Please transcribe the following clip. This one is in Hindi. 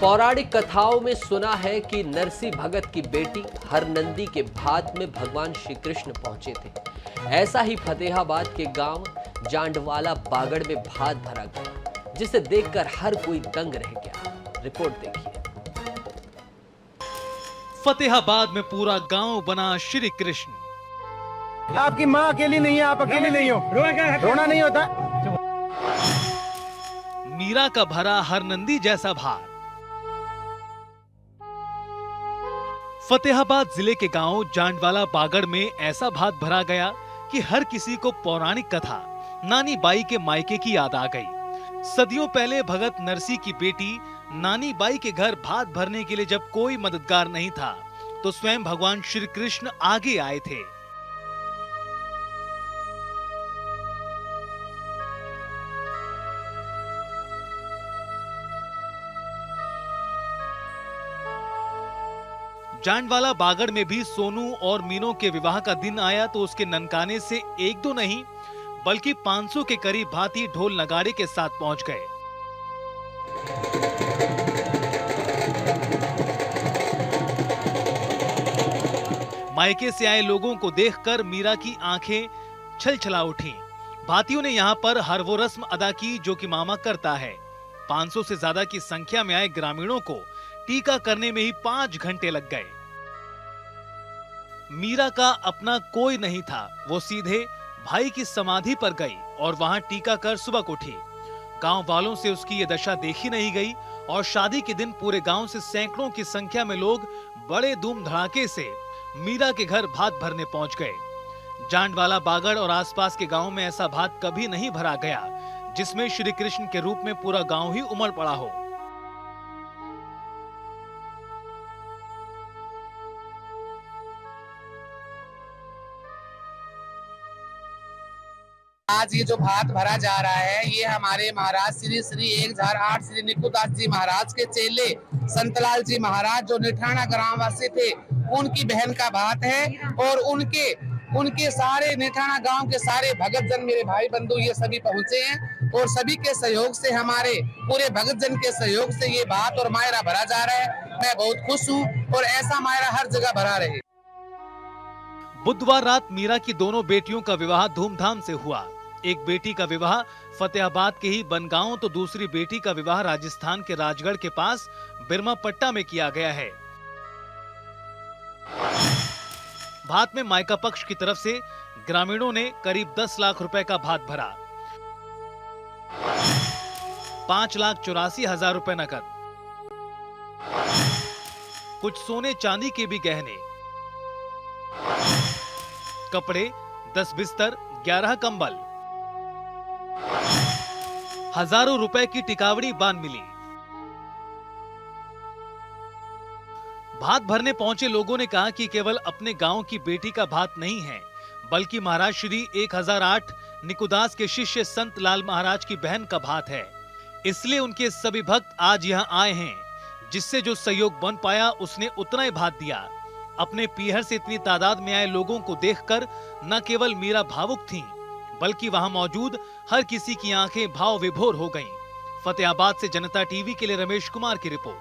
पौराणिक कथाओं में सुना है कि नरसी भगत की बेटी हरनंदी के भात में भगवान श्री कृष्ण पहुंचे थे। ऐसा ही फतेहाबाद के गांव जांडवाला बागड़ में भात भरा गया, जिसे देखकर हर कोई दंग रह गया। रिपोर्ट देखिए। फतेहाबाद में पूरा गांव बना श्री कृष्ण। आपकी माँ अकेली नहीं है, आप अकेली नहीं हो, रोना नहीं होता। मीरा का भरा हरनंदी जैसा भात। फतेहाबाद जिले के गांव जांडवाला बागड़ में ऐसा भात भरा गया कि हर किसी को पौराणिक कथा नानी बाई के मायके की याद आ गई। सदियों पहले भगत नरसी की बेटी नानी बाई के घर भात भरने के लिए जब कोई मददगार नहीं था, तो स्वयं भगवान श्री कृष्ण आगे आए थे। जांडवाला बागड़ में भी सोनू और मीनू के विवाह का दिन आया तो उसके ननकाने से एक दो नहीं बल्कि 500 के करीब भाती ढोल नगाड़े के साथ पहुंच गए। मायके से आए लोगों को देखकर मीरा की आंखें छलछला उठी। भातियों ने यहाँ पर हर वो रस्म अदा की जो कि मामा करता है। 500 से ज्यादा की संख्या में आए ग्रामीणों को टीका करने में ही 5 घंटे लग गए। मीरा का अपना कोई नहीं था, वो सीधे भाई की समाधि पर गई और वहां टीका कर सुबह को उठी। गांव वालों से उसकी ये दशा देखी नहीं गई और शादी के दिन पूरे गांव से सैकड़ों की संख्या में लोग बड़े धूम धड़ाके से मीरा के घर भात भरने पहुंच गए। जांडवाला बागड़ और आसपास के गांव में ऐसा भात कभी नहीं भरा गया जिसमें श्री कृष्ण के रूप में पूरा गांव ही उमड़ पड़ा हो। आज ये जो भात भरा जा रहा है, ये हमारे महाराज श्री श्री 1008 श्री निकुदास जी महाराज के चेले संतलाल जी महाराज जो निठाना ग्रामवासी थे, उनकी बहन का भात है। और उनके सारे निठाना गांव के सारे भगत जन, मेरे भाई बंधु, ये सभी पहुंचे हैं और सभी के सहयोग से, हमारे पूरे भगत जन के सहयोग से ये भात और मायरा भरा जा रहा है। मैं बहुत खुश हूँ और ऐसा मायरा हर जगह भरा रहे। बुधवार रात मीरा की दोनों बेटियों का विवाह धूमधाम से हुआ। एक बेटी का विवाह फतेहाबाद के ही बनगांव तो दूसरी बेटी का विवाह राजस्थान के राजगढ़ के पास बिरमा पट्टा में किया गया है। भात में मायका पक्ष की तरफ से ग्रामीणों ने करीब 10 लाख रुपए का भात भरा। 5,84,000 रुपए नकद, कुछ सोने चांदी के भी गहने, कपड़े, 10 बिस्तर, 11 कंबल, हजारों रुपए की टिकावड़ी बांध मिली। भात भरने पहुंचे लोगों ने कहा कि केवल अपने गांव की बेटी का भात नहीं है, बल्कि महाराज श्री 1008 निकुदास के शिष्य संत लाल महाराज की बहन का भात है। इसलिए उनके सभी भक्त आज यहाँ आए हैं। जिससे जो सहयोग बन पाया उसने उतना ही भात दिया। अपने पीहर से इतनी तादाद में आए लोगों को देखकर न केवल मीरा भावुक थीं, बल्कि वहां मौजूद हर किसी की आंखें भाव विभोर हो गईं। फतेहाबाद से जनता टीवी के लिए रमेश कुमार की रिपोर्ट।